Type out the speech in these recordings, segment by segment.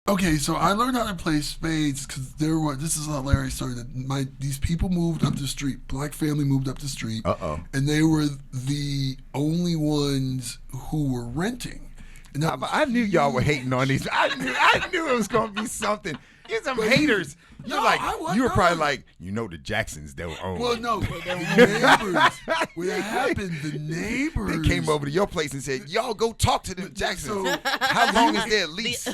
Okay, so I learned how to play spades because this is a hilarious story. These people moved up the street. Black family moved up the street. And they were the only ones who were renting. And I knew y'all were hating on these. I knew it was gonna be something. You're some haters. You were probably like, the Jacksons they were on. Well, no, but the neighbors. What happened? The neighbors. They came over to your place and said, "Y'all go talk to them Jacksons. So, how long is their lease?"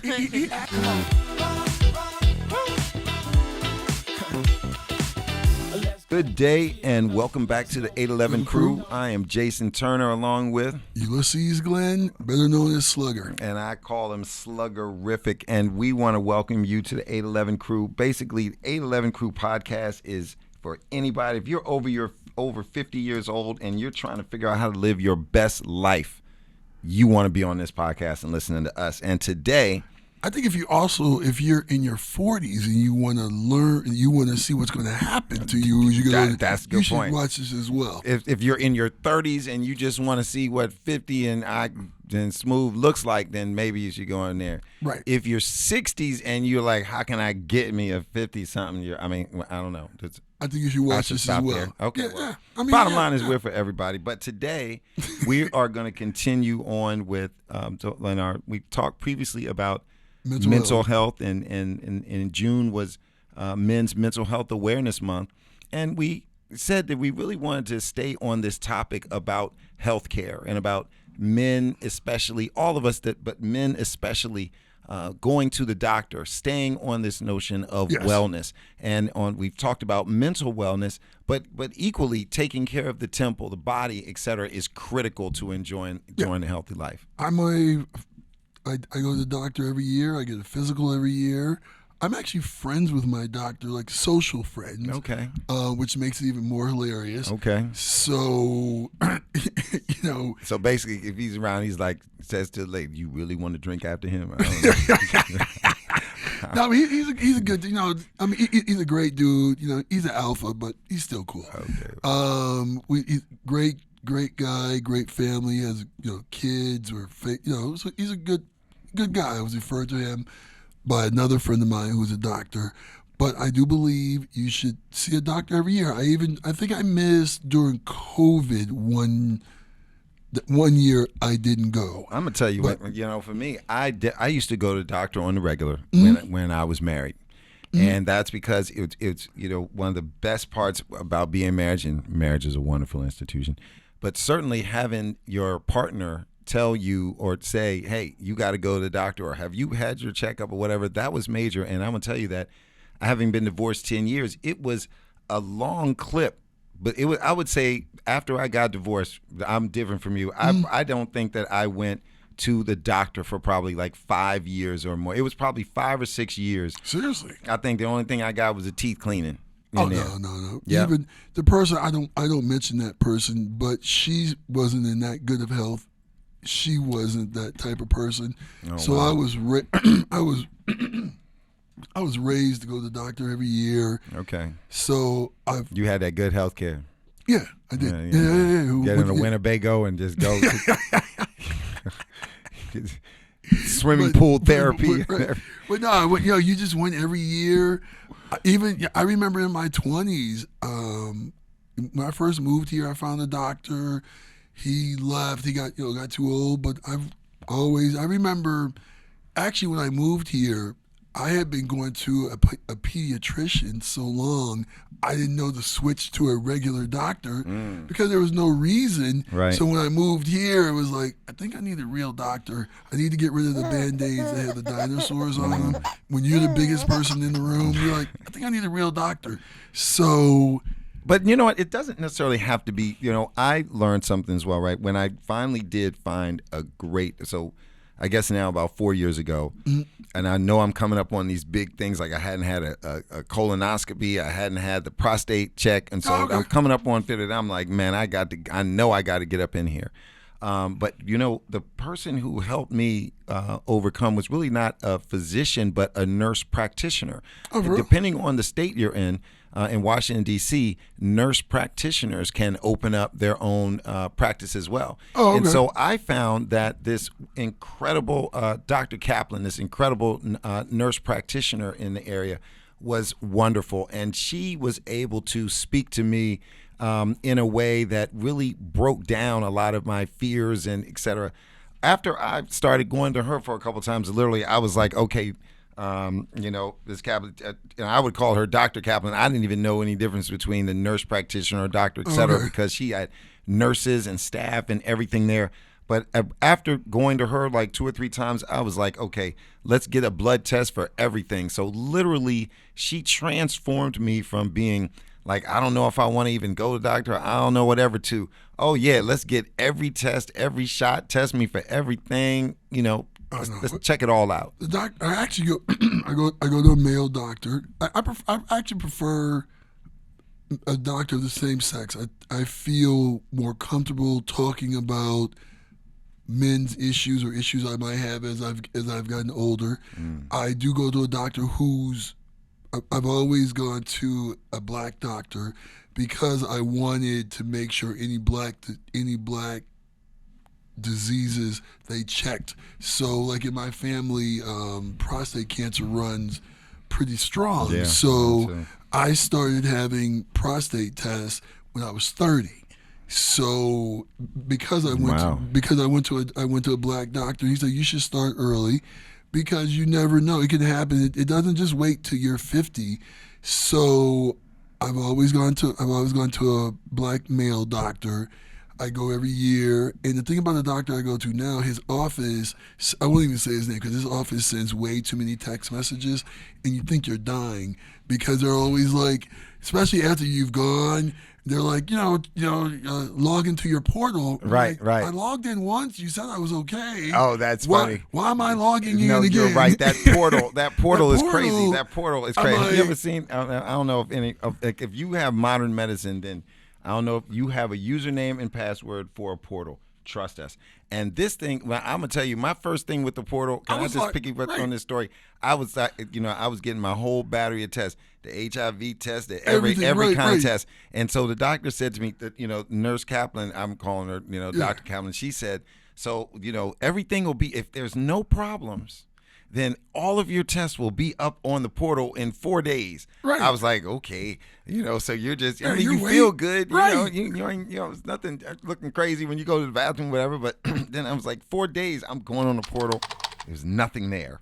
Good day and welcome back to the 811 crew. I am Jason Turner along with Ulysses Glenn, better known as Slugger. And I call him Sluggerific. And we want to welcome you to the 811 crew. Basically, the 811 crew podcast is for anybody. If you're over 50 years old and you're trying to figure out how to live your best life, you want to be on this podcast and listening to us. And today, I think if you're in your 40s and you want to learn, you want to see what's going to happen to you, that's a good point. You should watch this as well. If you're in your 30s and you just want to see what 50 and smooth looks like, then maybe you should go in there. Right. If you're 60s and you're like, how can I get me a 50-something? I don't know. I think you should watch this as well. There. Okay. Yeah, bottom line is we're for everybody. But today we are going to continue on with we talked previously about mental health, and in June was Men's Mental Health Awareness Month, and we said that we really wanted to stay on this topic about healthcare and about men, especially all of us, but men especially, going to the doctor, staying on this notion of wellness, and we've talked about mental wellness, but equally taking care of the temple, the body, etc., is critical to enjoying a healthy life. I go to the doctor every year. I get a physical every year. I'm actually friends with my doctor, like social friends. Okay. Which makes it even more hilarious. Okay. So, So basically, if he's around, he's like, says to the lady, "You really want to drink after him?" No, he's a good. He's a great dude. He's an alpha, but he's still cool. Okay. He's great guy, great family. Has kids. So he's a good guy. I was referred to him by another friend of mine who's a doctor. But I do believe you should see a doctor every year. I think I missed during COVID one year I didn't go. I'm gonna tell you what, for me, I used to go to the doctor on the regular when I was married. And that's because it's one of the best parts about being married, and marriage is a wonderful institution, but certainly having your partner tell you or say, "Hey, you got to go to the doctor," or "Have you had your checkup?" or whatever, that was major. And I'm going to tell you that, having been divorced 10 years, it was a long clip. But I would say after I got divorced, I'm different from you. I don't think that I went to the doctor for probably like 5 years or more. It was probably 5 or 6 years. Seriously? I think the only thing I got was a teeth cleaning. No. Yep. Even the person, I don't mention that person, but she wasn't in that good of health. She wasn't that type of person. Oh, so wow. I was raised to go to the doctor every year. Okay. So you had that good health care. Yeah, I did. Yeah. Get in a Winnebago and just go. Swimming pool therapy. But no, you just went every year. I remember in my 20s, when I first moved here, I found a doctor. He left. He got too old. But I remember, actually, when I moved here, I had been going to a pediatrician so long, I didn't know to switch to a regular doctor because there was no reason. Right. So when I moved here, it was like, I think I need a real doctor. I need to get rid of the Band-Aids that have the dinosaurs on them. When you're the biggest person in the room, you're like, I think I need a real doctor. So... But you know what? It doesn't necessarily have to be, I learned something as well, right? When I finally did find I guess now about 4 years ago, and I know I'm coming up on these big things, like I hadn't had a colonoscopy, I hadn't had the prostate check, and so I'm coming up on 50. I'm like, man, I know I got to get up in here. But the person who helped me overcome was really not a physician, but a nurse practitioner. Oh, really? Depending on the state you're in, in Washington, D.C., nurse practitioners can open up their own practice as well. Oh, okay. And so I found that this incredible Dr. Kaplan, this incredible nurse practitioner in the area, was wonderful. And she was able to speak to me in a way that really broke down a lot of my fears and et cetera. After I started going to her for a couple of times, literally, I was like, okay, this Kaplan, I would call her Dr. Kaplan. I didn't even know any difference between the nurse practitioner or doctor, et cetera, because she had nurses and staff and everything there. But after going to her like 2 or 3 times, I was like, okay, let's get a blood test for everything. So literally, she transformed me from being like, I don't know if I want to even go to the doctor, I don't know, whatever, to, oh yeah, let's get every test, every shot, test me for everything, let's check it all out. I actually go, I go to a male doctor. I actually prefer a doctor of the same sex. I feel more comfortable talking about men's issues or issues I might have as I've gotten older. I do go to a doctor I've always gone to a black doctor because I wanted to make sure any black diseases they checked. So like in my family, prostate cancer runs pretty strong. Yeah, so I started having prostate tests when I was 30. So because I went to a black doctor, he said you should start early because you never know, it can happen. It doesn't just wait till you're 50. So I've always gone to a black male doctor. I go every year, and the thing about the doctor I go to now, his office, I won't even say his name because his office sends way too many text messages, and you think you're dying because they're always like, especially after you've gone, they're like, log into your portal. Right. I logged in once. You said I was okay. Oh, that's funny. Why am I logging in again? You're right. That portal is crazy. That portal is crazy. Like, have you ever seen? I don't know if you have modern medicine, then I don't know if you have a username and password for a portal. Trust us. And this thing, well, I'm gonna tell you, my first thing with the portal. Can I just piggyback on this story? I was getting my whole battery of tests, the HIV test, every kind of test. And so the doctor said to me that, Nurse Kaplan, I'm calling her, Dr. Kaplan. She said, so everything will be, if there's no problems, then all of your tests will be up on the portal in 4 days. Right. I was like, okay, so you're just, you feel good, right. It's nothing looking crazy when you go to the bathroom, whatever. But then I was like, 4 days, I'm going on the portal. There's nothing there.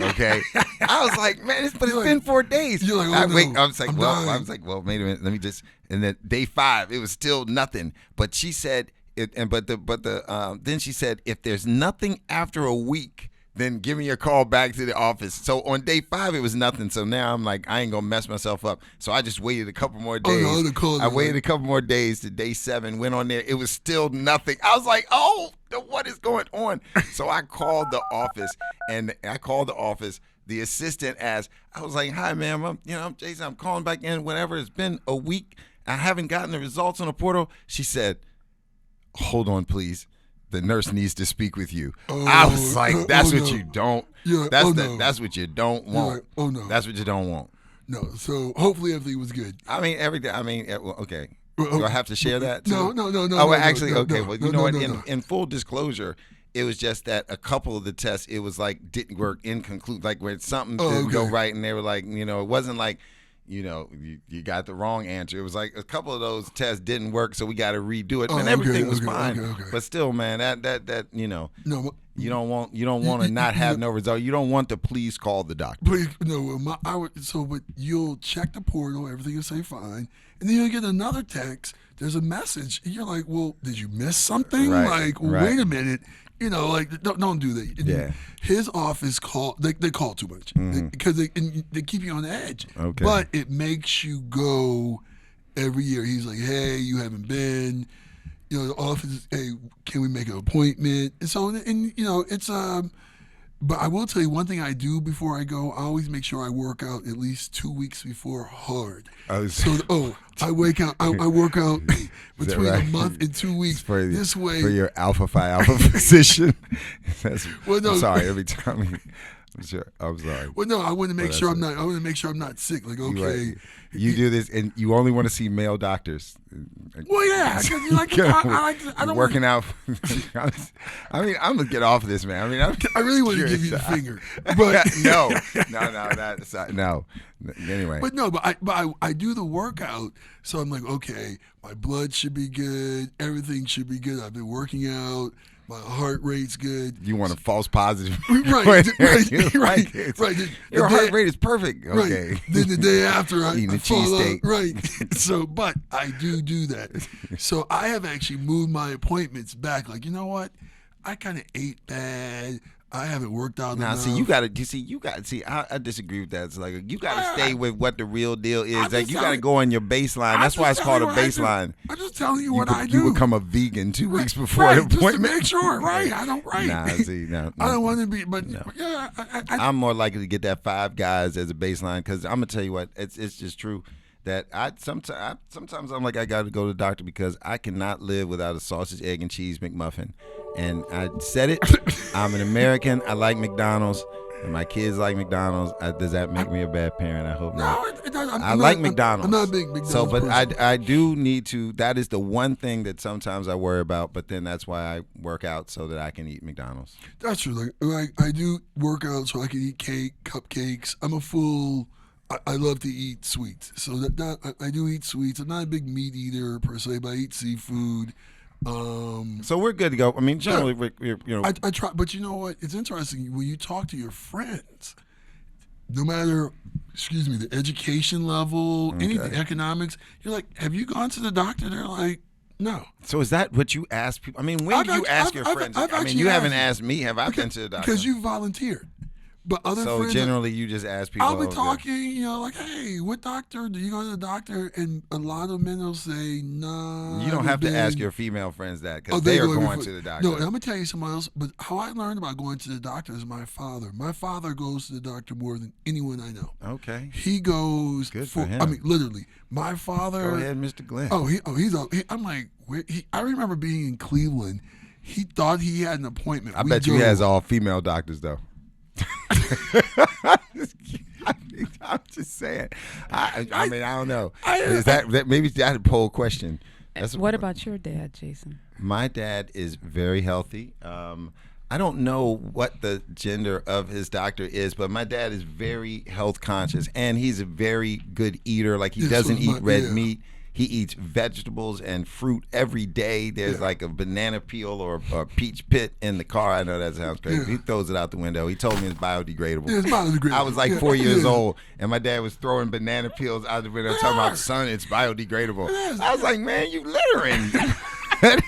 Okay. I was like, man, it's been 4 days. You're like, I was like, well, wait a minute, let me just. And then day 5, it was still nothing. But she said, then she said, if there's nothing after a week, then give me a call back to the office. So on day 5, it was nothing. So now I'm like, I ain't going to mess myself up. So I just waited a couple more days. I waited a couple more days to day 7, went on there. It was still nothing. I was like, oh, what is going on? So I called the office, the assistant asked, I was like, hi, ma'am, I'm Jason. I'm calling back in, whatever. It's been a week. I haven't gotten the results on the portal. She said, hold on, please. The nurse needs to speak with you. I was like, that's what you don't. That's what you don't want. Like, no. That's what you don't want. No. So hopefully everything was good. I mean, everything. Okay. Do I have to share that too? No. Oh, actually, okay. No, well, you know what? In full disclosure, it was just that a couple of the tests, it was like didn't work, inconclusive, like where something didn't go right, and they were like, it wasn't like, you got the wrong answer. It was like a couple of those tests didn't work, so we got to redo it. And everything was fine. Okay. But still, man, that No, you don't want to not have no result. You don't want to please call the doctor. Please, no. But you'll check the portal, everything will say fine, and then you'll get another text. There's a message, and you're like, well, did you miss something? Right, wait a minute. Don't do that. Yeah. His office they call too much because they keep you on edge. Okay. But it makes you go every year. He's like, hey, you haven't been. The office, hey, can we make an appointment? And so, it's but I will tell you one thing I do before I go. I always make sure I work out at least 2 weeks before hard. I work out between a month and 2 weeks. This way, for your Alpha Phi Alpha position. Well, no. I'm sorry, every time. Sure. I'm sorry. Well, no, I want to make Well, sure that's I'm not. I want to make sure I'm not sick. Like, You, okay, you do this, and you only want to see male doctors. well, yeah, because like, I don't working out. I mean, I'm gonna get off of this, man. I mean, I really want to give you the finger, but no, that's no. Anyway, but no, but I do the workout, so I'm like, okay, my blood should be good, everything should be good. I've been working out, my heart rate's good. you want a false positive, Right. Your heart rate is perfect. Okay. Right. Then the day after, I Eating a fall out. cheesesteak. Right. So, but I do that. So I have actually moved my appointments back. Like, you know what? I kind of ate bad. I haven't worked out Now, enough. see, you gotta see. I disagree with that. It's like you gotta stay with what the real deal is. Like you gotta go on your baseline. That's why it's called a baseline. I'm just telling you what I do. You become a vegan 2 weeks before right, the appointment. Just to make sure, right? I don't, right? Nah, see, no. I don't want to be, but No. yeah, I'm more likely to get that 5 guys as a baseline because I'm gonna tell you what, it's just true that sometimes I'm like I got to go to the doctor because I cannot live without a sausage, egg, and cheese McMuffin. And I said it. I'm an American. I like McDonald's. And my kids like McDonald's. Does that make me a bad parent? I hope not. no, it doesn't. I like McDonald's. I'm not a big McDonald's So, but person. I do need to. That is the one thing that sometimes I worry about. But then that's why I work out so that I can eat McDonald's. That's true. Like I do work out so I can eat cake, cupcakes. I'm a full. I love to eat sweets, so I do eat sweets. I'm not a big meat eater per se, but I eat seafood. So we're good to go. I mean, generally, I try, but you know what? It's interesting when you talk to your friends. No matter, the education level, anything, economics. You're like, have you gone to the doctor? They're like, no. So is that what you ask people? I mean, when do you ask your friends? I mean, you haven't asked me. Have I been to the doctor? Because you volunteered. But other so friends, generally, you just ask people. I'll be okay. talking, like, hey, what doctor? Do you go to the doctor? And a lot of men will say, no. You don't have to ask your female friends that because they are going to the doctor. No, and I'm going to tell you something else. But how I learned about going to the doctor is my father. My father goes to the doctor more than anyone I know. Okay. He goes Good for him. I mean, literally, my father. Go ahead, Mr. Glenn. I'm like, I remember being in Cleveland. He thought he had an appointment. I bet you he has all female doctors though. I'm just saying. I mean, I don't know. Is that maybe that's a poll question? What about your dad, Jason? My dad is very healthy. I don't know what the gender of his doctor is, but my dad is very health conscious, and he's a very good eater. Like he doesn't eat red meat. He eats vegetables and fruit every day. There's like a banana peel or a peach pit in the car. I know that sounds crazy. He throws it out the window. He told me it's biodegradable. Yeah, it's biodegradable. I was like 4 years old, and my dad was throwing banana peels out the window talking about, son, it's biodegradable. I was like, man, you littering.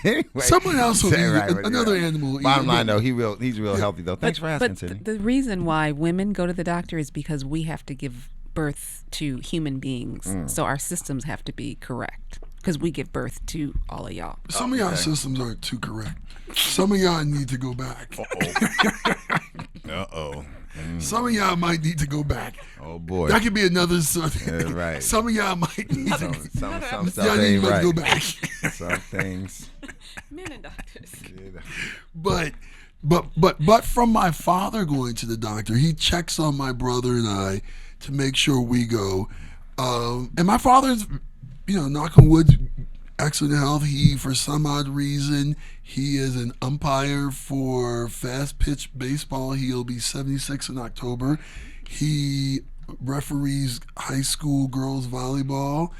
Anyway, someone else will eat another animal. Bottom line, though, he's real healthy, though. Thanks for asking, Sydney. But the reason why women go to the doctor is because we have to give birth to human beings, so our systems have to be correct because we give birth to all of y'all. Some of y'all systems aren't too correct. Some of y'all need to go back. Uh-oh. Some of y'all might need to go back. Oh boy, that could be another something. Right. Some of y'all might need some stuff y'all need ain't to right. go back. Some things. Men and doctors. But from my father going to the doctor, he checks on my brother and I to make sure we go. And my father's, knock on wood, excellent health. He, for some odd reason, he is an umpire for fast pitch baseball. He'll be 76 in October. He referees high school girls volleyball.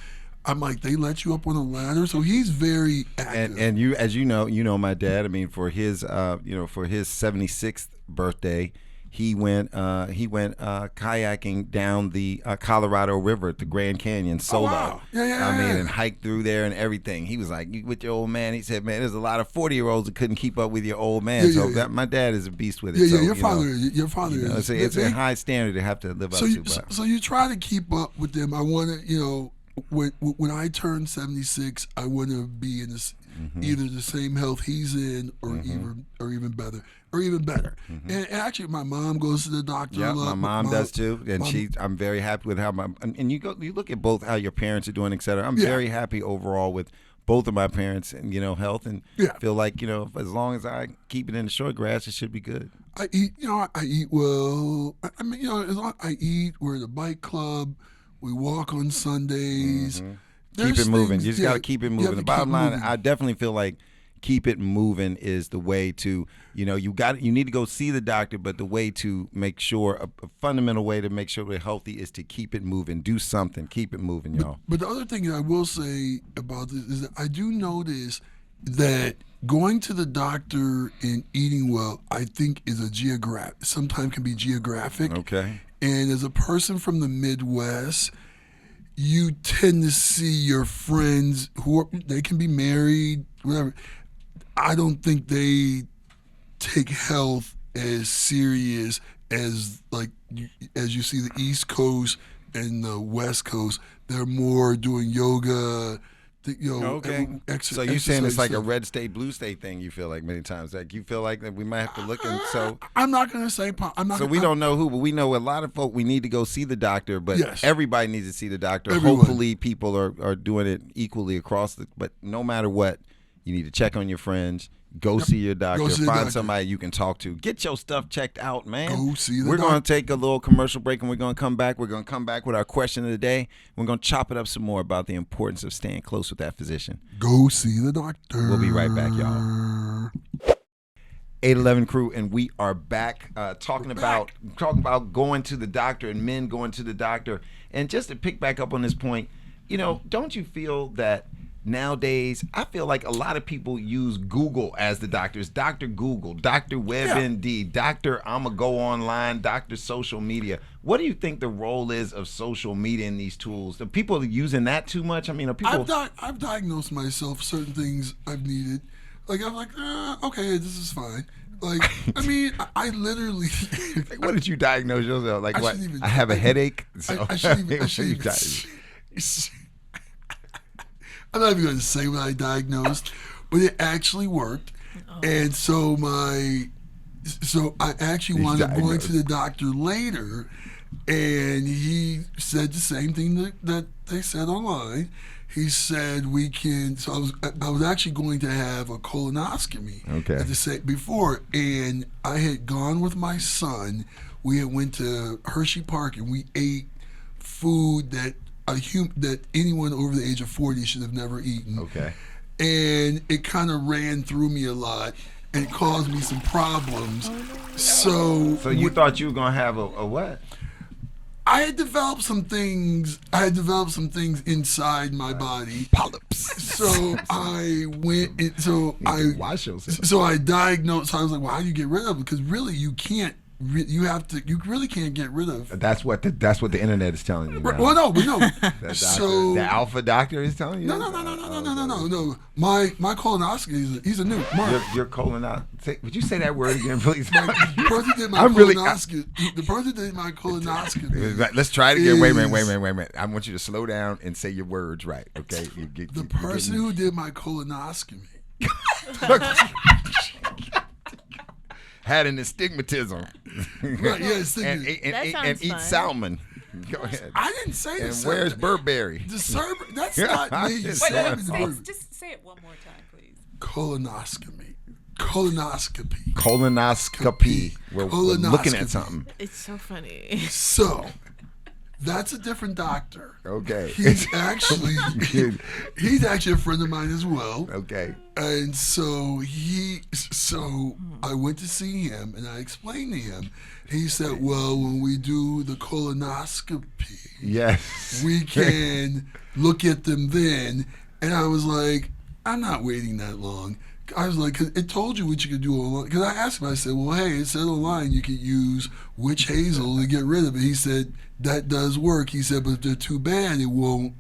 I'm like, they let you up on a ladder, so he's very active. And you, as you know my dad. I mean, for his 76th birthday, he went kayaking down the Colorado River at the Grand Canyon solo. Oh, wow. Yeah. I mean, and hiked through there and everything. He was like, "You with your old man?" He said, "Man, there's a lot of 40-year-olds that couldn't keep up with your old man." My dad is a beast with it. Yeah, your father is. It's a high standard to have to live up to. So you try to keep up with them. I want to, when I turn 76, I want to be in this either the same health he's in, or even better. And actually, my mom goes to the doctor. Yeah, a lot. my mom does too, and I'm very happy with how and you look at both how your parents are doing, etc. I'm very happy overall with both of my parents and health, and Yeah. feel like as long as I keep it in the short grass, it should be good. I eat, I eat well. I mean, as long I eat, we're at a bike club. We walk on Sundays. Keep There's it moving. things- You just yeah, got to keep it you moving. have The to bottom keep line, moving. I definitely feel like keep it moving is the way to, you need to go see the doctor, but the way to make sure, a fundamental way to make sure we're healthy is to keep it moving. Do something. Keep it moving, y'all. But the other thing I will say about this is that I do notice that going to the doctor and eating well, I think, is sometimes can be geographic. Okay. And as a person from the Midwest, you tend to see your friends they can be married, whatever. I don't think they take health as serious as as you see the East Coast and the West Coast. They're more doing yoga. Okay. So you're saying it's like a red state, blue state thing. You feel like many times, like you feel like that we might have to look, and so I'm not gonna say. I'm not. so we don't know who, but we know a lot of folk. We need to go see the doctor, but Yes. everybody needs to see the doctor. Everyone. Hopefully, people are doing it equally across but no matter what, you need to check on your friends. Go see your doctor. see the Find doctor. somebody you can talk to. Get your stuff checked out, man. Go see the We're going to doctor. take a little commercial break, and we're going to come back. We're going to come back with our question of the day. We're going to chop it up some more about the importance of staying close with that physician. Go see the doctor. We'll be right back, y'all. 811 crew, and we are back talking about going to the doctor and men going to the doctor. And just to pick back up on this point, don't you feel that nowadays, I feel like a lot of people use Google as the doctors. Dr. Google, Dr. WebMD, Dr. I'ma go online, Dr. social media. What do you think the role is of social media in these tools? Are people using that too much? I mean, are people... I've diagnosed myself certain things I've needed. Like, I'm like, okay, this is fine. Like, I mean, I literally... Like, what did you diagnose yourself? Like, what? shouldn't even- I have a headache? So, I shouldn't even... what you I'm not even going to say what I diagnosed, but it actually worked. And so I actually wound up going to the doctor later, and he said the same thing that they said online. He said we can. So I was actually going to have a colonoscopy. Okay. At the same before, and I had gone with my son. We had went to Hershey Park, and we ate food that that anyone over the age of 40 should have never eaten. Okay. And it kind of ran through me a lot, and it caused me some problems. So you thought you were going to have a what? I had developed some things. Inside my body. Polyps. So I went. Wash yourself. So I diagnosed. So I was like, well, how do you get rid of it? Because really, you can't. You really can't get rid of. That's what the internet is telling you. Now. Well, no, but no. The alpha doctor is telling you. No. My colonoscopy. He's a new Mark. Your colonoscopy. Would you say that word again, please? The person did my I'm really- colonoscopy. The person did my colonoscopy. Let's try it again. Wait a is- minute. I want you to slow down and say your words right. Okay. The person who did my colonoscopy. had an astigmatism. Right, yeah, astigmatism. and eat fun. salmon. Go ahead. I didn't say And this. where's Burberry? That's not me. Just Wait, saying. just say it one more time, please. Colonoscopy. Colonoscopy. We're looking at Colonoscopy. something. It's so funny. So, that's a different doctor. Okay. He's actually a friend of mine as well. Okay. And so I went to see him, and I explained to him. He said, well, when we do the colonoscopy, Yes. we can look at them then. And I was like, I'm not waiting that long. I was like, 'cause it told you what you could do online. Because I asked him, I said, well, hey, it said online you could use witch hazel to get rid of it. He said, that does work. He said, but if they're too bad, it won't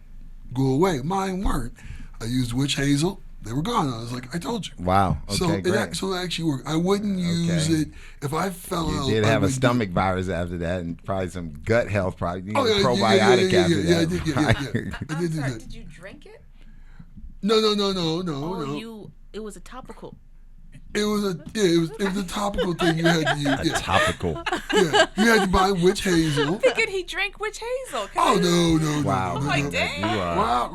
go away. Mine weren't. I used witch hazel. They were gone. I was like, I told you. Wow. Okay, So great. it actually worked. I wouldn't use it if I fell You out. did I have a would stomach virus after that, and probably some gut health, probably I probiotic after that. did, yeah. I did I'm do sorry, that. did you drink it? No. Oh, it was a topical. It was a topical thing you had to use. Yeah. Topical. Yeah, you had to buy witch hazel. Figured he drank witch hazel. Oh no! Wow. No. Like, dang. You are. Wow.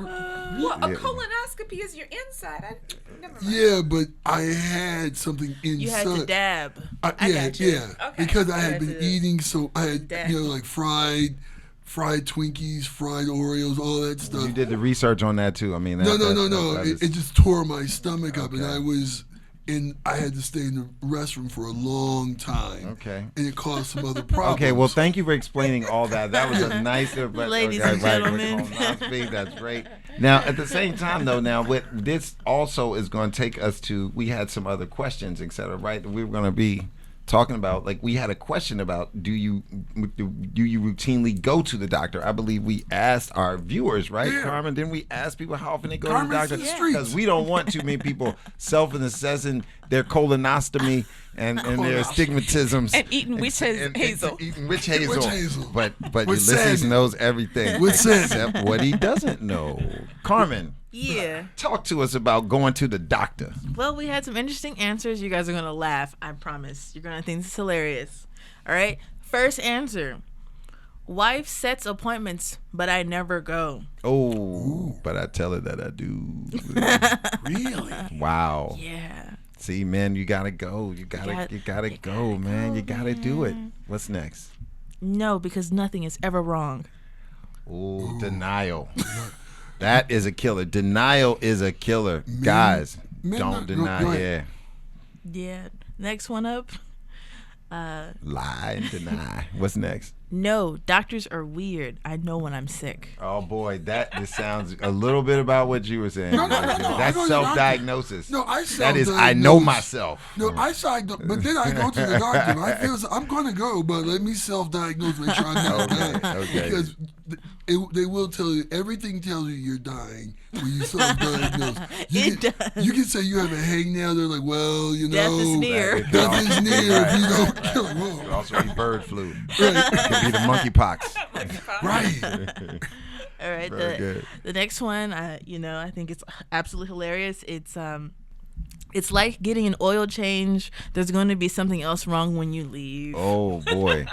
Well, a colonoscopy is your inside. Never mind. Yeah, but I had something inside. You had to dab. Yeah, got you. yeah. Okay. Because I You had had been to eating, so I had dab. like fried Twinkies, fried Oreos, all that stuff. You did the research on that too. I mean, No. that is- It just tore my stomach up, and Okay. I had to stay in the restroom for a long time. Okay. And it caused some other problems. Okay, well, thank you for explaining all that. That was a nicer, but Ladies okay, and gentlemen. colonoscopy, that's great. Now, at the same time, though, what this also is going to take us to, we had some other questions, et cetera, right? We were going to be talking about, like, we had a question about, do you routinely go to the doctor? I believe we asked our viewers, right, Yeah. Carmen? Didn't we ask people how often they go Carmen's to in the the doctor? streets. Because we don't want too many people self-assessing their colonostomy and their stigmatisms. And eating witch hazel. Eating witch hazel. Witch hazel. But With Ulysses Sandy. knows everything With Sandy. except what he doesn't know. Carmen, Yeah. talk to us about going to the doctor. Well, we had some interesting answers. You guys are gonna laugh. I promise. You're gonna think this is hilarious. All right. First answer: wife sets appointments, but I never go. Oh, but I tell her that I do. Really? Wow. Yeah. See, man, you gotta go. You gotta go, man. You gotta do it. What's next? No, because nothing is ever wrong. Oh, denial. That is a killer. Denial is a killer. Guys, men don't not- deny. go Yeah. ahead. Yeah. Next one up. Lie and deny. What's next? No, doctors are weird. I know when I'm sick. Oh boy, this sounds a little bit about what you were saying. No. That's I go to the self-diagnosis. No, I That is, I know self-diagnose. myself. No, but then I go to the doctor. And I feel I'm going to go, but let me self-diagnose, make sure I'm not dying. okay. Because they will tell you, everything tells you you're dying when you self-diagnose. It does. You can say you have a hangnail. They're like, well, you Death know, is near. Death is near if you don't Right. kill it. Could Whoa. also be bird flu. Right. Could be the monkeypox. Right. All right. Very good. The next one, I think it's absolutely hilarious. It's like getting an oil change. There's going to be something else wrong when you leave. Oh boy.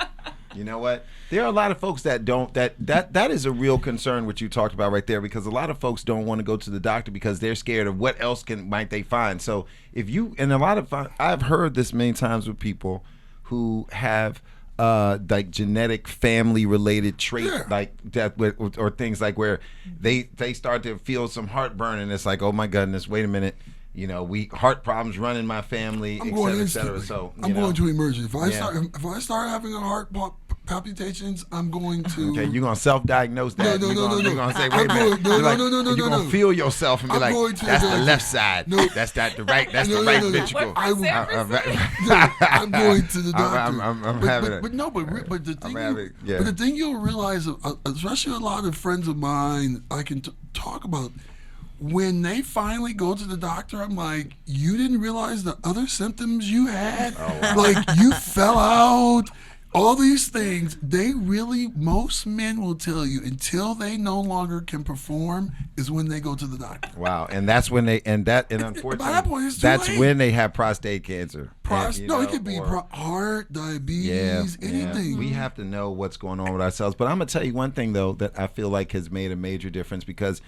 You know what? There are a lot of folks that don't. That is a real concern, what you talked about right there, because a lot of folks don't want to go to the doctor because they're scared of what else might they find. So if you, and a lot of, I've heard this many times with people who have like genetic family related trait, Yeah. like that, or things like where they start to feel some heartburn, and it's like, oh my goodness, wait a minute. You know, heart problems run in my family, I'm et going cetera, et instantly. cetera. So I'm going to emergency. If I Yeah. start having a heart palpitations, I'm going to. Okay, you're gonna self-diagnose that. No. You're gonna say, I'm wait a minute. going- no, You're no. You're gonna feel yourself and be I'm like, going to that's the the doctor. left side. No. That's the right. That's No, the no, right no. ventricle. I will- Sarah I'm going to the doctor. I'm having it. But the thing, having it, yeah. but the thing you'll realize, especially a lot of friends of mine, I can talk about. When they finally go to the doctor, I'm like, you didn't realize the other symptoms you had? Like, you fell out, all these things. Most men will tell you, until they no longer can perform, is when they go to the doctor. Wow, and that's when unfortunately, By that point, it's too that's late. when they have prostate cancer. And, you No, it know, could be or- heart, diabetes, anything. We have to know what's going on with ourselves. But I'm gonna tell you one thing though that I feel like has made a major difference, because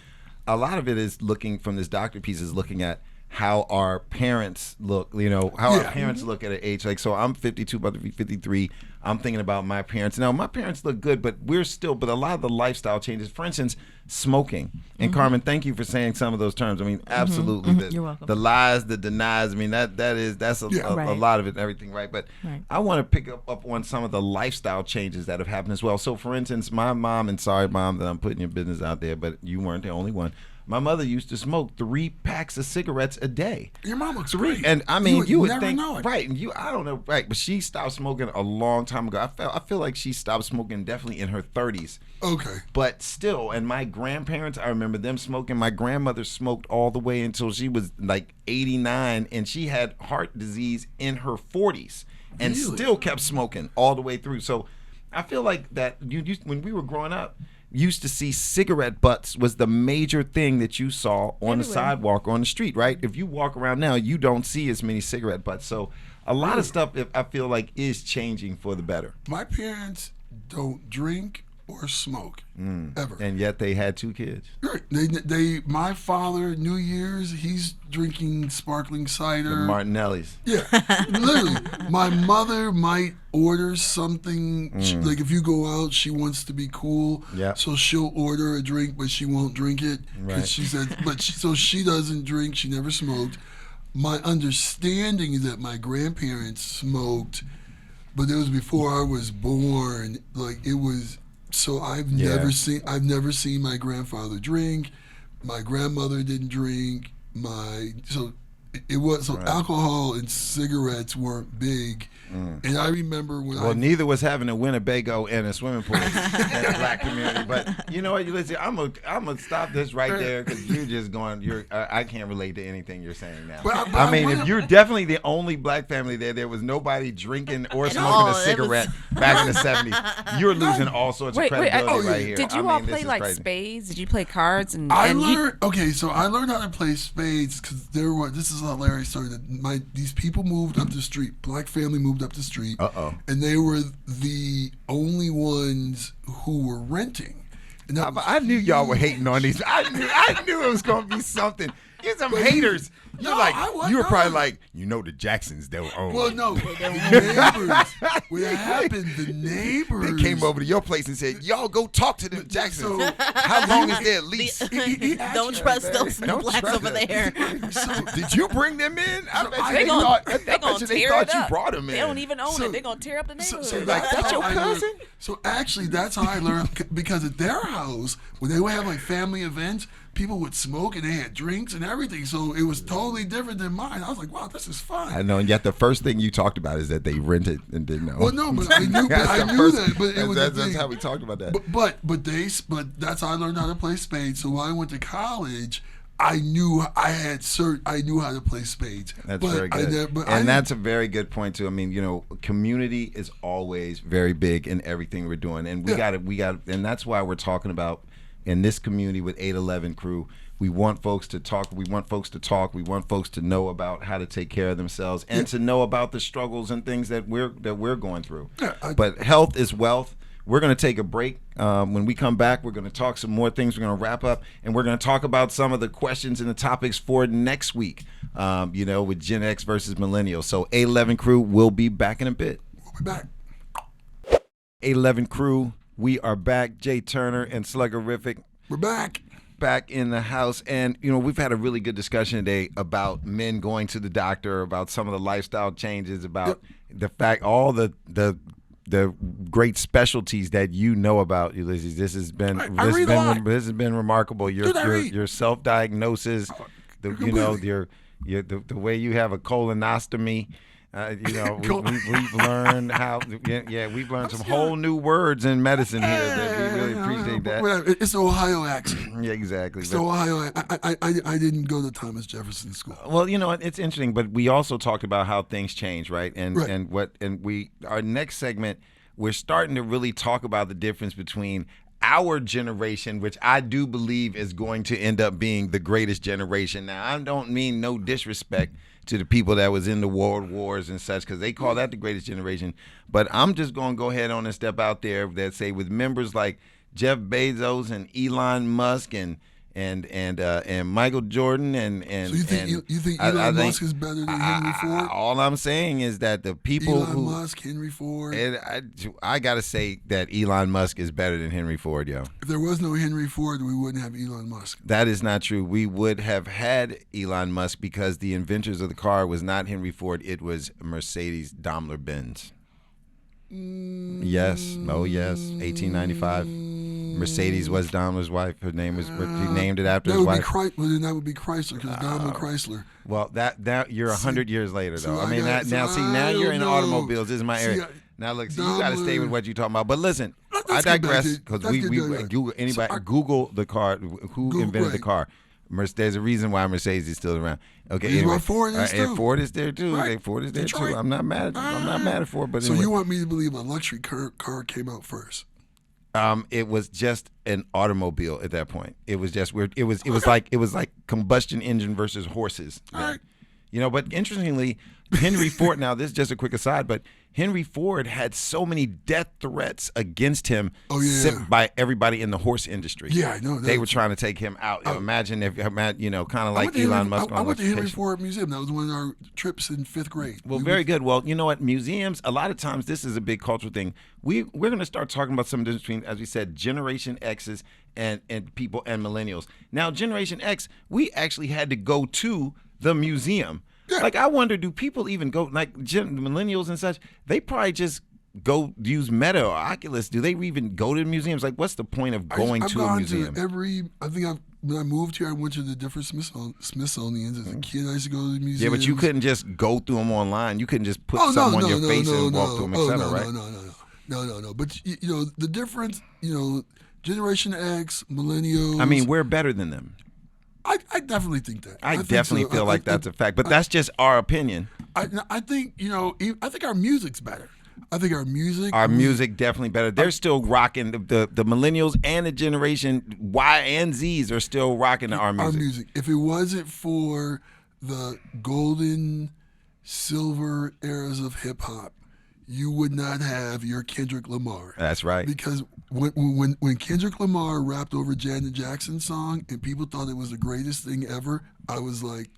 a lot of it is looking from this doctor piece is looking at how our parents look, how our Yeah. parents look at an age. Like, so I'm 52, about to be 53. I'm thinking about my parents. Now, my parents look good, but but a lot of the lifestyle changes. For instance, smoking. And Carmen, thank you for saying some of those terms. I mean, absolutely. You're welcome. The lies, the denies. I mean, that's a Right. lot of it and everything, right? But Right. I want to pick up on some of the lifestyle changes that have happened as well. So, for instance, my mom, and sorry, Mom, that I'm putting your business out there, but you weren't the only one. My mother used to smoke 3 packs of cigarettes a day. Your mom looks great. And I mean, you would never think, know it. right? And I don't know, right? But she stopped smoking a long time ago. I feel like she stopped smoking definitely in her 30s. Okay. But still, and my grandparents, I remember them smoking. My grandmother smoked all the way until she was like 89, and she had heart disease in her 40s, and Really? still kept smoking all the way through. So I feel like that when we were growing up, used to see cigarette butts was the major thing that you saw on the sidewalk or on the street, right? If you walk around now, you don't see as many cigarette butts. So a lot of stuff I feel like is changing for the better. My parents don't drink or smoke ever. And yet they had 2 kids. Right. My father, New Year's, he's drinking sparkling cider. The Martinellis. Yeah, literally. My mother might order something, like if you go out, she wants to be cool. Yeah. So she'll order a drink, but she won't drink it. Right. She said, so she doesn't drink, she never smoked. My understanding is that my grandparents smoked, but it was before I was born. Like it was, so I've never seen my grandfather drink. My grandmother didn't drink. Alcohol and cigarettes weren't big. And I remember when neither was having a Winnebago and a swimming pool in the black community. But you know what, Ulysses, I'm gonna stop this right there because you're just going. I can't relate to anything you're saying now. But if you're definitely the only black family there was nobody drinking or smoking a cigarette back in the 70s. You're losing all sorts of credibility right here. Did you all play like crazy. spades? Did you play cards? So I learned how to play spades because this is a hilarious story. These people moved up the street. Black family moved up the street. And they were the only ones who were renting. And I knew y'all were hating on these. I knew it was going to be something. You're some haters. You were probably like, the Jacksons, they were own. Well, no, the neighbors. What happened, the neighbors. They came over to your place and said, y'all go talk to them Jacksons. How long is their lease? Don't trust those blacks over there. Did you bring them in? I bet they thought you brought them in. They don't even own it. They're going to tear up the neighborhood. That's your cousin? So actually, that's how I learned, because at their house, when they would have like family events, people would smoke and they had drinks and everything. So it was totally different than mine. I was like, wow, this is fun. I know, and yet the first thing you talked about is that they rented and didn't know. Well, no, but I knew that. But it was that's how we talked about that. But that's how I learned how to play spades. So when I went to college, I knew how to play spades. That's very good. That's a very good point too. I mean, community is always very big in everything we're doing, and we got and that's why we're talking about in this community with 811 Crew. We want folks to talk. We want folks to know about how to take care of themselves and to know about the struggles and things that we're going through. But health is wealth. We're going to take a break. When we come back, we're going to talk some more things. We're going to wrap up, and we're going to talk about some of the questions and the topics for next week, with Gen X versus Millennials. So 811 Crew will be back in a bit. We'll be back. 811 Crew, we are back. Jay Turner and Sluggerific. We're back in the house, and we've had a really good discussion today about men going to the doctor, about some of the lifestyle changes, about the fact all the great specialties that about, Ulysses. This has been remarkable. Your self-diagnosis, the way you have a colonoscopy. We've learned we've learned some whole new words in medicine here that we really appreciate that. It's the Ohio accent. Yeah, exactly. It's the Ohio. I didn't go to Thomas Jefferson School. Well, it's interesting, but we also talked about how things change, right? Our next segment, we're starting to really talk about the difference between our generation, which I do believe is going to end up being the greatest generation. Now, I don't mean no disrespect to the people that was in the world wars and such, because they call that the greatest generation. But I'm just going to go ahead on and step out there that say with members like Jeff Bezos and Elon Musk and Michael Jordan and so you think Elon Musk is better than Henry Ford? All I'm saying is that the people Musk, Henry Ford. I gotta say that Elon Musk is better than Henry Ford, yo. If there was no Henry Ford, we wouldn't have Elon Musk. That is not true. We would have had Elon Musk because the inventors of the car was not Henry Ford. It was Mercedes Daimler Benz. Yes. Oh, yes. 1895. Mercedes was Daimler's wife. Her name was. He named it after his wife. Then that would be Chrysler, because Daimler Chrysler. Well, that you're 100 years later, though. Now you're in automobiles. This is my area. Now look, you got to stay with what you're talking about. But listen, I digress, because Google the car. Who invented the car? There's a reason why Mercedes is still around. Okay, anyway, Ford is too. And Ford is there too. Right. Ford is there too. I'm not mad at Ford, but so anyway. you want me to believe a luxury car came out first? It was just an automobile at that point. It was just weird. It was like combustion engine versus horses. All right. You know, but interestingly, Henry Ford. Now, this is just a quick aside, but Henry Ford had so many death threats against him by everybody in the horse industry. Yeah, I know. They were trying to take him out. Imagine if, kind of like Elon Musk. I went to Henry Ford Museum. That was one of our trips in 5th grade. Well, very good. Well, you know what? Museums, a lot of times, this is a big cultural thing. We're going to start talking about some difference between, as we said, Generation X's and people and millennials. Now, Generation X, we actually had to go to the museum. Yeah. Like, I wonder, do people even go, like millennials and such, they probably just go use Meta or Oculus. Do they even go to museums? Like, what's the point of going I've to a gone museum? To when I moved here, I went to the different Smithsonians. As a kid, I used to go to the museums. Yeah, but you couldn't just go through them online. You couldn't just put something on your face and walk through them, et cetera, right? No. But, you know, the difference, you know, Generation X, millennials. I mean, we're better than them. I definitely think that. I definitely feel like that's a fact, but that's just our opinion. I think, you know, I think our music's better. I think our music definitely better. They're still rocking the millennials and the Generation Y and Zs are still rocking our music. If it wasn't for the golden, silver eras of hip hop, you would not have your Kendrick Lamar. That's right. Because when Kendrick Lamar rapped over Janet Jackson's song and people thought it was the greatest thing ever, I was like,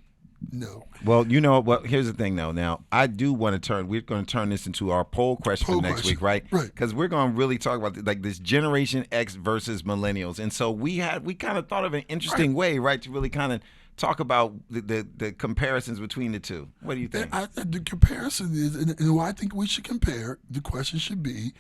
no. Well, you know what? Here's the thing, though. Now, I do want to we're going to turn this into our poll question for next week, right? Right. Because we're going to really talk about like this Generation X versus millennials. And so we kind of thought of an interesting way, right, to really kind of talk about the comparisons between the two. What do you think? The comparison is, and what I think we should compare, the question should be,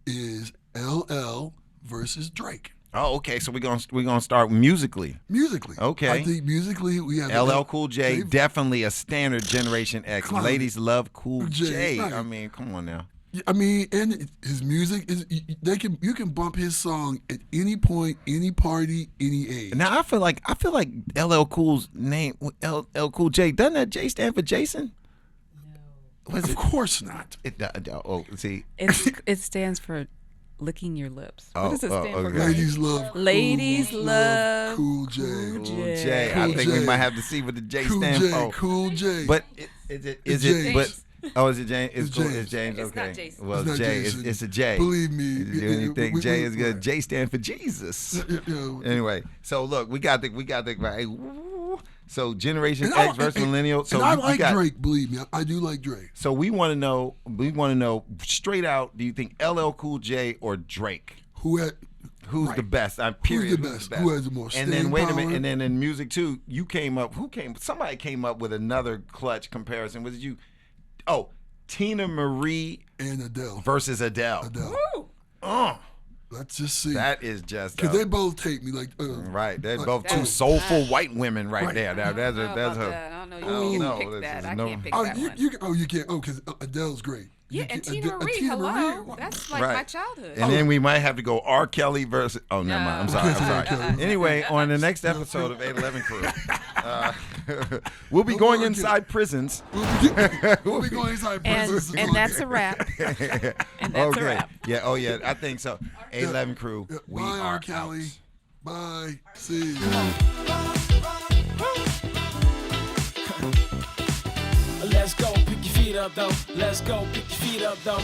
is LL versus Drake. Oh, okay. So we're gonna start musically. Musically. Okay. I think musically we have LL Cool J, definitely a standard Generation X. Ladies love Cool J. Right. I mean, come on now. I mean, and his music is you can bump his song at any point, any party, any age. Now I feel like LL Cool's name, LL Cool J, doesn't that J stand for Jason? No. Of course not. See. It stands for licking your lips. What does it stand for? Okay. Ladies love Cool J. Cool J. I think we might have to see what the J stands for. Cool J. But is it? But oh, is it James? It's James. James. It's Okay. not Jason. Well, It's J. not Jason. It's a J. Believe me. Do you think J is good? right. J stands for Jesus. Anyway, so look, we got the right. So Generation X versus Millennial. So and I like Drake. Believe me, I do like Drake. So we want to know. Straight out. Do you think LL Cool J or Drake? Who's the best? Period. Who's the best? Who has the most? And then wait a minute. And then in music too, somebody came up with another clutch comparison. Was it you? Oh, Tina Marie and Adele versus Adele. Woo! Let's just see. That is just because they both take me like right. They're both two soulful white women right there. Now that's I don't know. You can pick that. I can't pick that one. You can't. Oh, because Adele's great. Yeah, and Tina Marie, hello. That's like my childhood. And then we might have to go R. Kelly versus. Oh, never mind. I'm sorry. Anyway, on the next episode of 811 Crew, we'll be going inside prisons. We'll be going inside prisons. And that's a wrap. And that's a wrap. Yeah. Oh, yeah. I think so. 811 Crew. We Bye, are R. Kelly. out. Bye. See you. Let's go, pick your feet up though. Let's go, pick your feet up though.